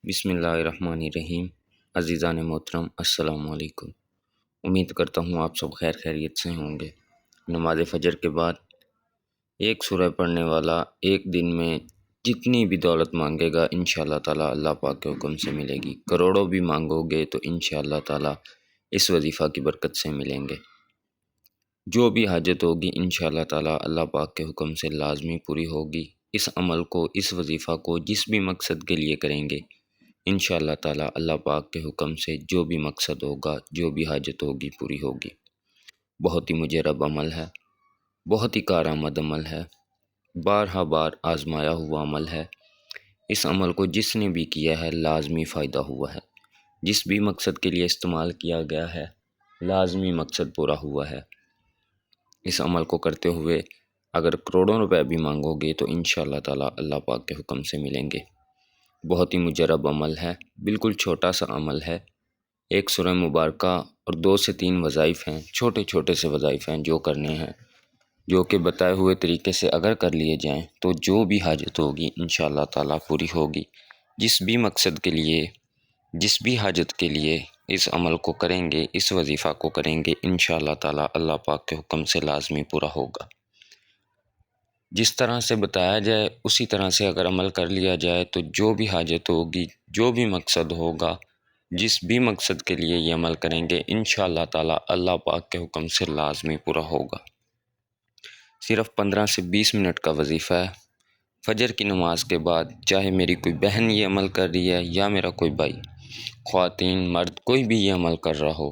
بسم اللہ الرحمن الرحیم۔ عزیزان محترم، السلام علیکم۔ امید کرتا ہوں آپ سب خیر خیریت سے ہوں گے۔ نماز فجر کے بعد ایک سورہ پڑھنے والا ایک دن میں جتنی بھی دولت مانگے گا انشاءاللہ تعالیٰ اللہ پاک کے حکم سے ملے گی۔ کروڑوں بھی مانگو گے تو انشاءاللہ تعالیٰ اس وظیفہ کی برکت سے ملیں گے۔ جو بھی حاجت ہوگی انشاءاللہ تعالیٰ اللہ پاک کے حکم سے لازمی پوری ہوگی۔ اس عمل کو، اس وظیفہ کو جس بھی مقصد کے لیے کریں گے انشاءاللہ تعالیٰ اللہ پاک کے حکم سے جو بھی مقصد ہوگا، جو بھی حاجت ہوگی پوری ہوگی۔ بہت ہی مجرب عمل ہے، بہت ہی کارآمد عمل ہے، بارہا بار آزمایا ہوا عمل ہے۔ اس عمل کو جس نے بھی کیا ہے لازمی فائدہ ہوا ہے۔ جس بھی مقصد کے لیے استعمال کیا گیا ہے لازمی مقصد پورا ہوا ہے۔ اس عمل کو کرتے ہوئے اگر کروڑوں روپے بھی مانگو گے تو انشاءاللہ تعالیٰ اللہ پاک کے حکم سے ملیں گے۔ بہت ہی مجرب عمل ہے، بالکل چھوٹا سا عمل ہے۔ ایک سورہ مبارکہ اور 2 سے 3 وظائف ہیں، چھوٹے چھوٹے سے وظائف ہیں جو کرنے ہیں، جو کہ بتائے ہوئے طریقے سے اگر کر لیے جائیں تو جو بھی حاجت ہوگی انشاءاللہ تعالیٰ پوری ہوگی۔ جس بھی مقصد کے لیے، جس بھی حاجت کے لیے اس عمل کو کریں گے، اس وظیفہ کو کریں گے انشاءاللہ تعالیٰ اللہ پاک کے حکم سے لازمی پورا ہوگا۔ جس طرح سے بتایا جائے اسی طرح سے اگر عمل کر لیا جائے تو جو بھی حاجت ہوگی، جو بھی مقصد ہوگا، جس بھی مقصد کے لیے یہ عمل کریں گے انشاءاللہ تعالیٰ اللہ پاک کے حکم سے لازمی پورا ہوگا۔ صرف 15 سے 20 منٹ کا وظیفہ ہے۔ فجر کی نماز کے بعد چاہے میری کوئی بہن یہ عمل کر رہی ہے یا میرا کوئی بھائی، خواتین، مرد، کوئی بھی یہ عمل کر رہا ہو،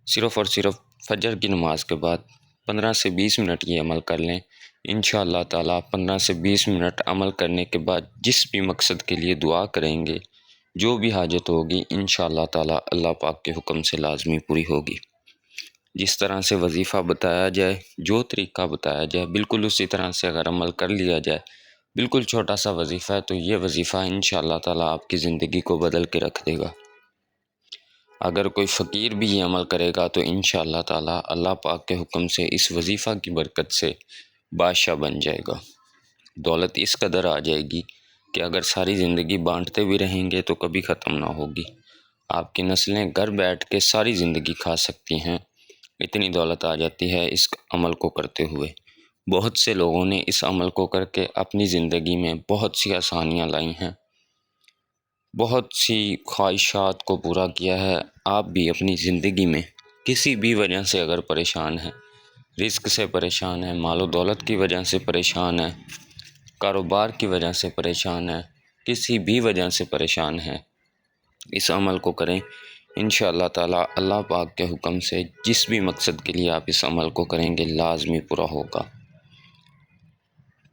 صرف اور صرف فجر کی نماز کے بعد 15 سے 20 منٹ یہ عمل کر لیں انشاءاللہ تعالیٰ۔ 15 سے 20 منٹ عمل کرنے کے بعد جس بھی مقصد کے لیے دعا کریں گے، جو بھی حاجت ہوگی انشاءاللہ تعالیٰ اللہ پاک کے حکم سے لازمی پوری ہوگی۔ جس طرح سے وظیفہ بتایا جائے، جو طریقہ بتایا جائے، بالکل اسی طرح سے اگر عمل کر لیا جائے، بالکل چھوٹا سا وظیفہ ہے تو یہ وظیفہ انشاءاللہ تعالیٰ آپ کی زندگی کو بدل کے رکھ دے گا۔ اگر کوئی فقیر بھی یہ عمل کرے گا تو انشاءاللہ تعالیٰ اللہ پاک کے حکم سے اس وظیفہ کی برکت سے بادشاہ بن جائے گا۔ دولت اس قدر آ جائے گی کہ اگر ساری زندگی بانٹتے بھی رہیں گے تو کبھی ختم نہ ہوگی۔ آپ کی نسلیں گھر بیٹھ کے ساری زندگی کھا سکتی ہیں، اتنی دولت آ جاتی ہے اس عمل کو کرتے ہوئے۔ بہت سے لوگوں نے اس عمل کو کر کے اپنی زندگی میں بہت سی آسانیاں لائی ہیں، بہت سی خواہشات کو پورا کیا ہے۔ آپ بھی اپنی زندگی میں کسی بھی وجہ سے اگر پریشان ہیں، رزق سے پریشان ہیں، مال و دولت کی وجہ سے پریشان ہیں، کاروبار کی وجہ سے پریشان ہیں، کسی بھی وجہ سے پریشان ہیں، اس عمل کو کریں انشاءاللہ تعالیٰ اللہ پاک کے حکم سے جس بھی مقصد کے لیے آپ اس عمل کو کریں گے لازمی پورا ہوگا۔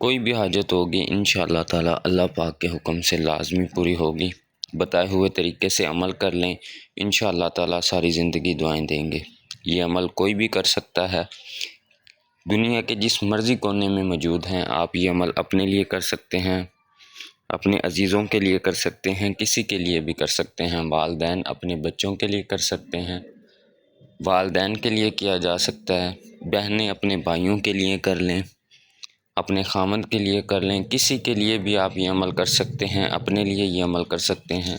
کوئی بھی حاجت ہوگی انشاءاللہ تعالیٰ اللہ پاک کے حکم سے لازمی پوری ہوگی۔ بتائے ہوئے طریقے سے عمل کر لیں انشاءاللہ تعالیٰ ساری زندگی دعائیں دیں گے۔ یہ عمل کوئی بھی کر سکتا ہے، دنیا کے جس مرضی کونے میں موجود ہیں آپ یہ عمل اپنے لیے کر سکتے ہیں، اپنے عزیزوں کے لیے کر سکتے ہیں، کسی کے لیے بھی کر سکتے ہیں۔ والدین اپنے بچوں کے لیے کر سکتے ہیں، والدین کے لیے کیا جا سکتا ہے، بہنیں اپنے بھائیوں کے لیے کر لیں، اپنے خامند کے لیے کر لیں، کسی کے لیے بھی آپ یہ عمل کر سکتے ہیں، اپنے لیے یہ عمل کر سکتے ہیں۔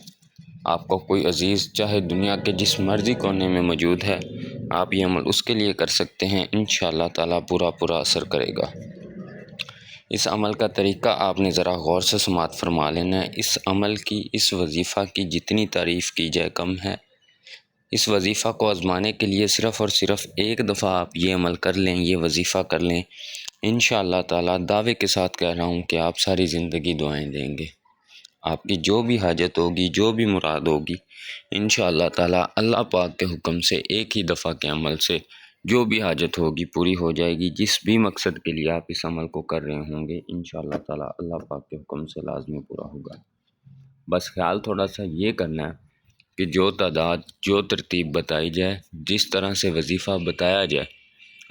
آپ کو کوئی عزیز چاہے دنیا کے جس مرضی کونے میں موجود ہے آپ یہ عمل اس کے لیے کر سکتے ہیں، انشاءاللہ تعالیٰ پورا اثر کرے گا۔ اس عمل کا طریقہ آپ نے ذرا غور سے سماعت فرما لینا ہے۔ اس عمل کی، اس وظیفہ کی جتنی تعریف کی جائے کم ہے۔ اس وظیفہ کو آزمانے کے لیے صرف اور صرف ایک دفعہ آپ یہ عمل کر لیں، یہ وظیفہ کر لیں، انشاءاللہ تعالیٰ دعوے کے ساتھ کہہ رہا ہوں کہ آپ ساری زندگی دعائیں دیں گے۔ آپ کی جو بھی حاجت ہوگی، جو بھی مراد ہوگی انشاءاللہ تعالیٰ اللہ پاک کے حکم سے ایک ہی دفعہ کے عمل سے جو بھی حاجت ہوگی پوری ہو جائے گی۔ جس بھی مقصد کے لیے آپ اس عمل کو کر رہے ہوں گے انشاءاللہ تعالیٰ اللہ پاک کے حکم سے لازمی پورا ہوگا۔ بس خیال تھوڑا سا یہ کرنا ہے کہ جو تعداد، جو ترتیب بتائی جائے، جس طرح سے وظیفہ بتایا جائے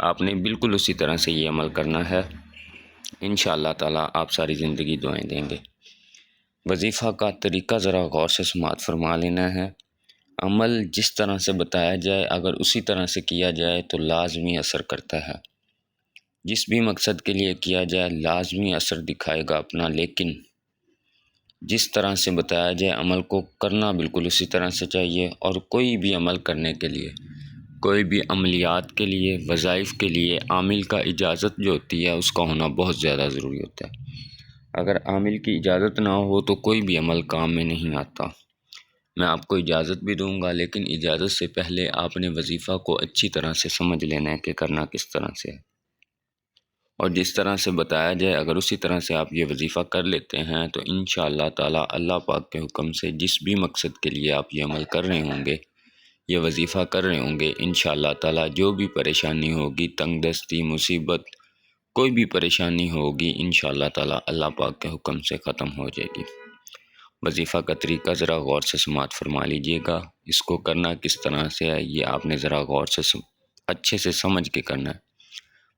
آپ نے بالکل اسی طرح سے یہ عمل کرنا ہے، انشاءاللہ تعالیٰ آپ ساری زندگی دعائیں دیں گے۔ وظیفہ کا طریقہ ذرا غور سے سماعت فرما لینا ہے۔ عمل جس طرح سے بتایا جائے اگر اسی طرح سے کیا جائے تو لازمی اثر کرتا ہے۔ جس بھی مقصد کے لیے کیا جائے لازمی اثر دکھائے گا اپنا، لیکن جس طرح سے بتایا جائے عمل کو کرنا بالکل اسی طرح سے چاہیے، اور کوئی بھی عمل کرنے کے لیے، کوئی بھی عملیات کے لیے، وظائف کے لیے عامل کا اجازت جو ہوتی ہے اس کا ہونا بہت زیادہ ضروری ہوتا ہے۔ اگر عامل کی اجازت نہ ہو تو کوئی بھی عمل کام میں نہیں آتا۔ میں آپ کو اجازت بھی دوں گا، لیکن اجازت سے پہلے آپ نے وظیفہ کو اچھی طرح سے سمجھ لینا ہے کہ کرنا کس طرح سے ہے، اور جس طرح سے بتایا جائے اگر اسی طرح سے آپ یہ وظیفہ کر لیتے ہیں تو انشاءاللہ تعالی اللہ پاک کے حکم سے جس بھی مقصد کے لیے آپ یہ عمل کر رہے ہوں گے، یہ وظیفہ کر رہے ہوں گے، انشاءاللہ تعالی جو بھی پریشانی ہوگی، تنگ دستی، مصیبت، کوئی بھی پریشانی ہوگی، انشاءاللہ تعالی اللہ پاک کے حکم سے ختم ہو جائے گی۔ وظیفہ کا طریقہ ذرا غور سے سماعت فرما لیجئے گا۔ اس کو کرنا کس طرح سے ہے یہ آپ نے ذرا غور سے اچھے سے سمجھ کے کرنا ہے۔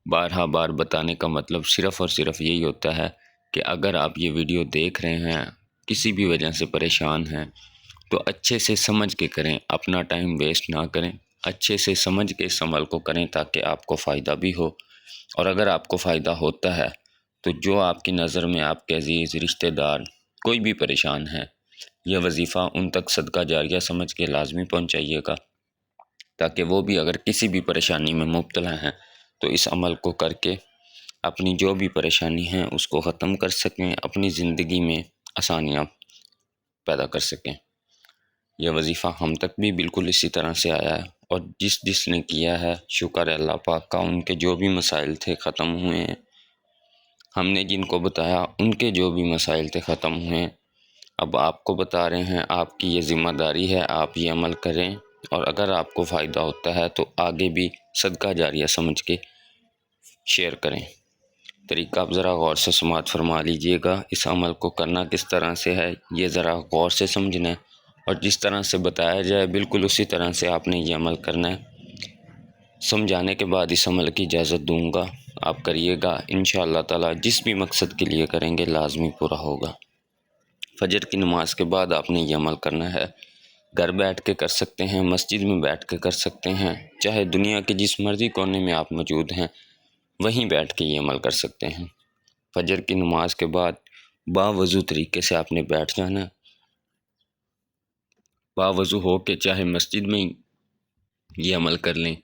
بارہا بار بتانے کا مطلب صرف اور صرف یہی ہوتا ہے کہ اگر آپ یہ ویڈیو دیکھ رہے ہیں، کسی بھی وجہ سے پریشان ہیں، تو اچھے سے سمجھ کے کریں، اپنا ٹائم ویسٹ نہ کریں، اچھے سے سمجھ کے اس عمل کو کریں تاکہ آپ کو فائدہ بھی ہو۔ اور اگر آپ کو فائدہ ہوتا ہے تو جو آپ کی نظر میں آپ کے عزیز رشتہ دار کوئی بھی پریشان ہے، یہ وظیفہ ان تک صدقہ جاریہ سمجھ کے لازمی پہنچائیے گا، تاکہ وہ بھی اگر کسی بھی پریشانی میں مبتلا ہیں تو اس عمل کو کر کے اپنی جو بھی پریشانی ہیں اس کو ختم کر سکیں، اپنی زندگی میں آسانیاں پیدا کر سکیں۔ یہ وظیفہ ہم تک بھی بالکل اسی طرح سے آیا ہے، اور جس نے کیا ہے شکر ہے اللہ پاک کا، ان کے جو بھی مسائل تھے ختم ہوئے ہیں، ہم نے جن کو بتایا ان کے جو بھی مسائل تھے ختم ہوئے ہیں۔ اب آپ کو بتا رہے ہیں، آپ کی یہ ذمہ داری ہے، آپ یہ عمل کریں، اور اگر آپ کو فائدہ ہوتا ہے تو آگے بھی صدقہ جاریہ سمجھ کے شیئر کریں۔ طریقہ آپ ذرا غور سے سماعت فرما لیجئے گا۔ اس عمل کو کرنا کس طرح سے ہے یہ ذرا غور سے سمجھنا ہے، اور جس طرح سے بتایا جائے بالکل اسی طرح سے آپ نے یہ عمل کرنا ہے۔ سمجھانے کے بعد اس عمل کی اجازت دوں گا، آپ کریے گا، انشاءاللہ تعالی جس بھی مقصد کے لیے کریں گے لازمی پورا ہوگا۔ فجر کی نماز کے بعد آپ نے یہ عمل کرنا ہے۔ گھر بیٹھ کے کر سکتے ہیں، مسجد میں بیٹھ کے کر سکتے ہیں، چاہے دنیا کے جس مرضی کونے میں آپ موجود ہیں وہیں بیٹھ کے یہ عمل کر سکتے ہیں۔ فجر کی نماز کے بعد باوضو طریقے سے آپ نے بیٹھ جانا ہے۔ باوضو ہو کے چاہے مسجد میں یہ عمل کر لیں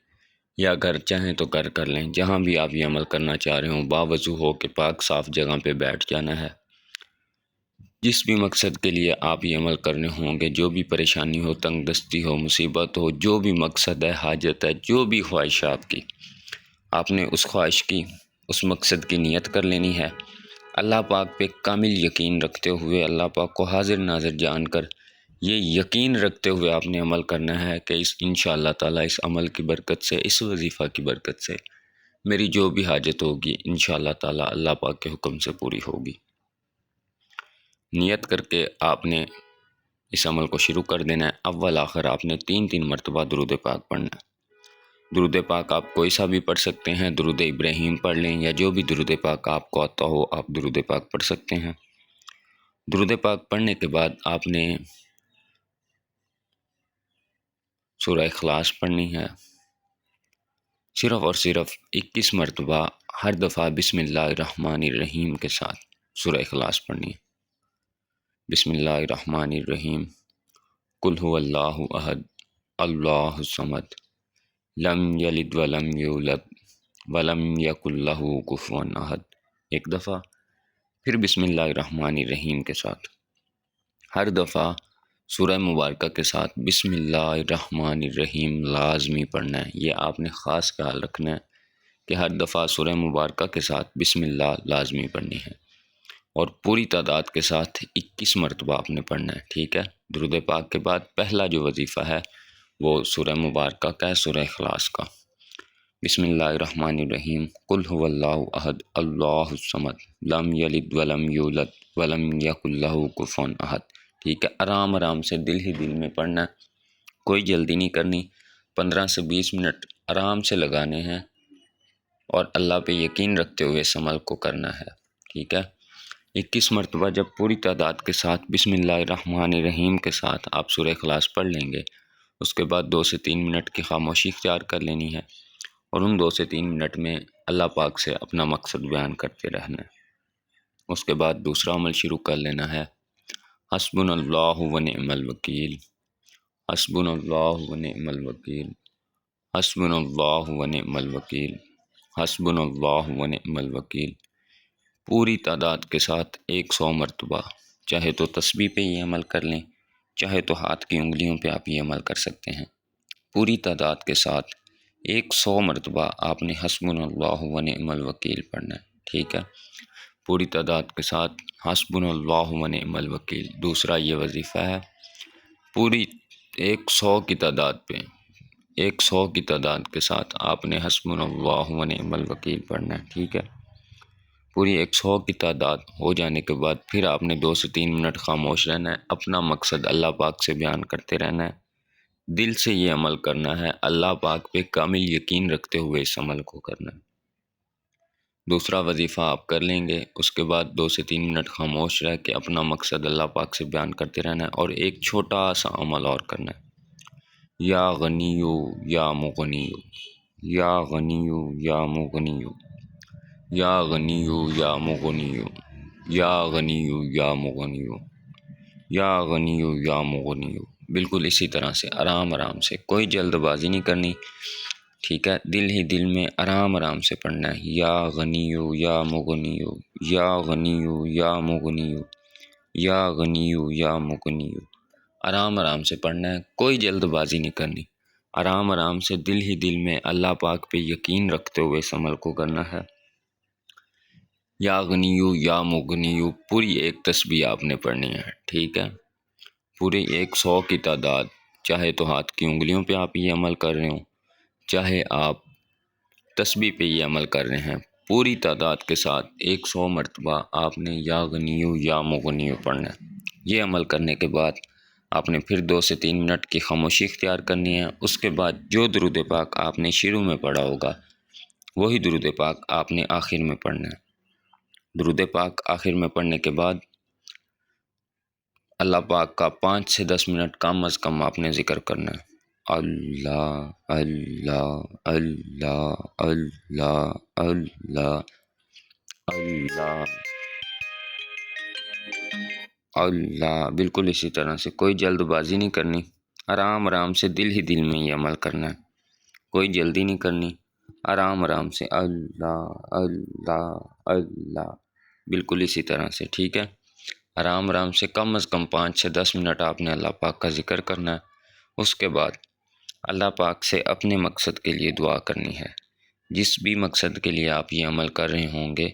یا گھر چاہیں تو گھر کر لیں، جہاں بھی آپ یہ عمل کرنا چاہ رہے ہوں، باوضو ہو کے پاک صاف جگہ پہ بیٹھ جانا ہے۔ جس بھی مقصد کے لیے آپ یہ عمل کرنے ہوں گے، جو بھی پریشانی ہو، تنگ دستی ہو، مصیبت ہو، جو بھی مقصد ہے، حاجت ہے، جو بھی خواہش ہے آپ نے اس خواہش کی، اس مقصد کی نیت کر لینی ہے۔ اللہ پاک پہ کامل یقین رکھتے ہوئے، اللہ پاک کو حاضر ناظر جان کر یہ یقین رکھتے ہوئے آپ نے عمل کرنا ہے کہ انشاءاللہ تعالی اس عمل کی برکت سے، اس وظیفہ کی برکت سے میری جو بھی حاجت ہوگی انشاءاللہ تعالی اللہ پاک کے حکم سے پوری ہوگی۔ نیت کر کے آپ نے اس عمل کو شروع کر دینا ہے۔ اول آخر آپ نے 3 مرتبہ درود پاک پڑھنا ہے۔ درود پاک آپ کوئی سا بھی پڑھ سکتے ہیں، درود ابراہیم پڑھ لیں، یا جو بھی درود پاک آپ کو آتا ہو آپ درود پاک پڑھ سکتے ہیں۔ درود پاک پڑھنے کے بعد آپ نے سورہ اخلاص پڑھنی ہے، صرف اور صرف 21 مرتبہ ہر دفعہ بسم اللہ الرحمن الرحیم کے ساتھ سورہ اخلاص پڑھنی ہے۔ بسم اللہ الرحمن الرحیم، قل هو اللہ احد اللہ الصمد لم یلد ولم یولد ولم یکن لہ کفوا احد۔ ایک دفعہ پھر بسم اللہ الرحمن الرحیم کے ساتھ، ہر دفعہ سورہ مبارکہ کے ساتھ بسم اللہ الرحمن الرحیم لازمی پڑھنا ہے۔ یہ آپ نے خاص خیال رکھنا ہے کہ ہر دفعہ سورہ مبارکہ کے ساتھ بسم اللہ لازمی پڑھنی ہے، اور پوری تعداد کے ساتھ 21 مرتبہ آپ نے پڑھنا ہے، ٹھیک ہے۔ درود پاک کے بعد پہلا جو وظیفہ ہے وہ سورہ مبارکہ کا ہے، سورہ اخلاص کا۔ بسم اللہ الرحمن الرحیم، قل هو اللہ احد اللہ الصمد لم یلد ولم یولد ولم یکن لہ کفوا احد، ٹھیک ہے۔ آرام آرام سے دل ہی دل میں پڑھنا ہے، کوئی جلدی نہیں کرنی، 15 سے 20 منٹ آرام سے لگانے ہیں، اور اللہ پہ یقین رکھتے ہوئے اس عمل کو کرنا ہے، ٹھیک ہے۔ 21 مرتبہ جب پوری تعداد کے ساتھ بسم اللہ الرحمن الرحیم کے ساتھ آپ سورہ اخلاص پڑھ لیں گے، اس کے بعد 2 سے 3 منٹ کی خاموشی اختیار کر لینی ہے، اور ان 2 سے 3 منٹ میں اللہ پاک سے اپنا مقصد بیان کرتے رہنا ہے۔ اس کے بعد دوسرا عمل شروع کر لینا ہے۔ حسبنا اللہ و نعم الوکیل، حسبنا اللہ و نعم الوکیل، حسبنا اللہ و نعم الوکیل، حسبنا اللہ و نعم الوکیل، پوری تعداد کے ساتھ 100 مرتبہ، چاہے تو تسبیح پہ یہ عمل کر لیں، چاہے تو ہاتھ کی انگلیوں پہ آپ یہ عمل کر سکتے ہیں۔ پوری تعداد کے ساتھ 100 مرتبہ آپ نے حسبنا اللہ و نعم الوکیل پڑھنا ہے، ٹھیک ہے؟ پوری تعداد کے ساتھ حسبنا اللہ و نعم الوکیل۔ دوسرا یہ وظیفہ ہے، پوری 100 کی تعداد پہ، 100 کی تعداد کے ساتھ آپ نے حسبنا اللہ و نعم الوکیل پڑھنا ہے، ٹھیک ہے؟ پوری 100 کی تعداد ہو جانے کے بعد پھر آپ نے 2 سے 3 منٹ خاموش رہنا ہے، اپنا مقصد اللہ پاک سے بیان کرتے رہنا ہے، دل سے یہ عمل کرنا ہے، اللہ پاک پہ کامل یقین رکھتے ہوئے اس عمل کو کرنا ہے۔ دوسرا وظیفہ آپ کر لیں گے، اس کے بعد 2 سے 3 منٹ خاموش رہ کے اپنا مقصد اللہ پاک سے بیان کرتے رہنا ہے، اور ایک چھوٹا سا عمل اور کرنا ہے، یا غنیو یا مغنیو، یا غنیو یا مغنیو، یا غنیو یا مغنیو، یا غنیو یا مغنیو، یا غنیو یا مغنیو۔ بالکل اسی طرح سے آرام آرام سے، کوئی جلد بازی نہیں کرنی، ٹھیک ہے؟ دل ہی دل میں آرام آرام سے پڑھنا ہے، یا غنیو یا مغنیو، یا غنیو یا مغنیو، یا غنیو یا مغنیو۔ آرام آرام سے پڑھنا ہے، کوئی جلد بازی نہیں کرنی، آرام آرام سے دل ہی دل میں اللہ پاک پہ یقین رکھتے ہوئے اس عمل کو کرنا ہے۔ یا غنیو یا مغنیو پوری ایک تسبیح آپ نے پڑھنی ہے، ٹھیک ہے؟ پوری 100 کی تعداد، چاہے تو ہاتھ کی انگلیوں پہ آپ یہ عمل کر رہے ہوں، چاہے آپ تسبیح پہ یہ عمل کر رہے ہیں، پوری تعداد کے ساتھ 100 مرتبہ آپ نے یا غنیو یا مغنیو پڑھنا ہے۔ یہ عمل کرنے کے بعد آپ نے پھر 2 سے 3 منٹ کی خاموشی اختیار کرنی ہے۔ اس کے بعد جو درود پاک آپ نے شروع میں پڑھا ہوگا وہی درود پاک آپ نے آخر میں پڑھنا ہے۔ درود پاک آخر میں پڑھنے کے بعد اللہ پاک کا 5 سے 10 منٹ کم از کم آپ نے ذکر کرنا ہے، اللہ اللہ اللہ اللہ اللہ اللہ اللہ۔ بالکل اسی طرح سے، کوئی جلد بازی نہیں کرنی، آرام آرام سے دل ہی دل میں یہ عمل کرنا ہے، کوئی جلدی نہیں کرنی، آرام آرام سے اللہ اللہ اللہ، بالکل اسی طرح سے، ٹھیک ہے؟ آرام آرام سے کم از کم 5 سے 10 منٹ آپ نے اللہ پاک کا ذکر کرنا ہے۔ اس کے بعد اللہ پاک سے اپنے مقصد کے لیے دعا کرنی ہے، جس بھی مقصد کے لیے آپ یہ عمل کر رہے ہوں گے،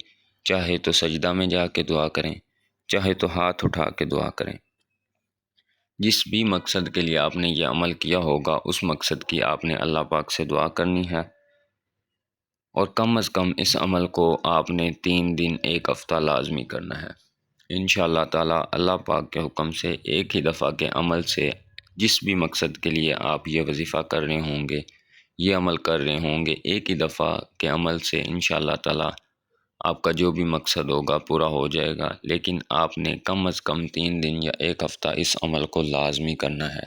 چاہے تو سجدہ میں جا کے دعا کریں، چاہے تو ہاتھ اٹھا کے دعا کریں، جس بھی مقصد کے لیے آپ نے یہ عمل کیا ہوگا اس مقصد کی آپ نے اللہ پاک سے دعا کرنی ہے۔ اور کم از کم اس عمل کو آپ نے 3 دن 1 ہفتہ لازمی کرنا ہے۔ انشاءاللہ تعالی اللہ پاک کے حکم سے ایک ہی دفعہ کے عمل سے جس بھی مقصد کے لیے آپ یہ وظیفہ کر رہے ہوں گے، یہ عمل کر رہے ہوں گے، ایک ہی دفعہ کے عمل سے انشاءاللہ تعالی آپ کا جو بھی مقصد ہوگا پورا ہو جائے گا۔ لیکن آپ نے کم از کم 3 دن یا 1 ہفتہ اس عمل کو لازمی کرنا ہے،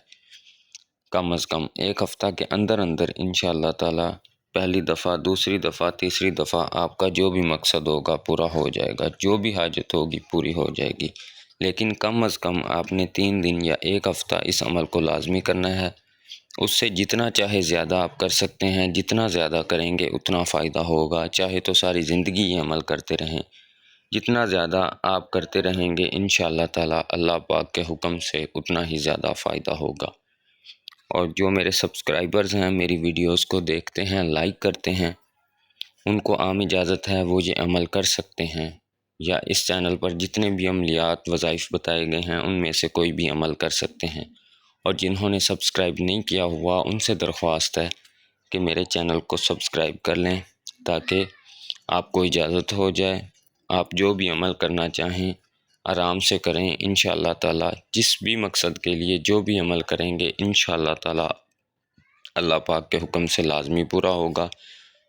کم از کم 1 ہفتہ کے اندر اندر انشاءاللہ تعالی پہلی دفعہ، دوسری دفعہ، تیسری دفعہ آپ کا جو بھی مقصد ہوگا پورا ہو جائے گا، جو بھی حاجت ہوگی پوری ہو جائے گی۔ لیکن کم از کم آپ نے 3 دن یا 1 ہفتہ اس عمل کو لازمی کرنا ہے۔ اس سے جتنا چاہے زیادہ آپ کر سکتے ہیں، جتنا زیادہ کریں گے اتنا فائدہ ہوگا، چاہے تو ساری زندگی یہ عمل کرتے رہیں، جتنا زیادہ آپ کرتے رہیں گے انشاءاللہ تعالی اللہ پاک کے حکم سے اتنا ہی زیادہ فائدہ ہوگا۔ اور جو میرے سبسکرائبرز ہیں، میری ویڈیوز کو دیکھتے ہیں، لائک کرتے ہیں، ان کو عام اجازت ہے وہ یہ عمل کر سکتے ہیں، یا اس چینل پر جتنے بھی عملیات وظائف بتائے گئے ہیں ان میں سے کوئی بھی عمل کر سکتے ہیں۔ اور جنہوں نے سبسکرائب نہیں کیا ہوا ان سے درخواست ہے کہ میرے چینل کو سبسکرائب کر لیں، تاکہ آپ کو اجازت ہو جائے، آپ جو بھی عمل کرنا چاہیں آرام سے کریں۔ انشاءاللہ تعالی جس بھی مقصد کے لیے جو بھی عمل کریں گے انشاءاللہ تعالی اللہ پاک کے حکم سے لازمی پورا ہوگا۔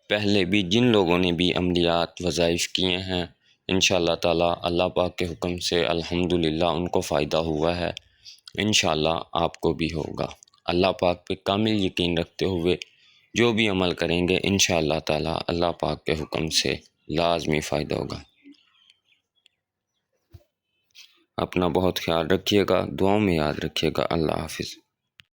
پہلے بھی جن لوگوں نے بھی عملیات وظائف کیے ہیں انشاءاللہ تعالی اللہ پاک کے حکم سے الحمدللہ ان کو فائدہ ہوا ہے، انشاءاللہ آپ کو بھی ہوگا۔ اللہ پاک پہ کامل یقین رکھتے ہوئے جو بھی عمل کریں گے انشاءاللہ تعالی اللہ پاک کے حکم سے لازمی فائدہ ہوگا۔ اپنا بہت خیال رکھیے گا، دعاؤں میں یاد رکھیے گا۔ اللہ حافظ۔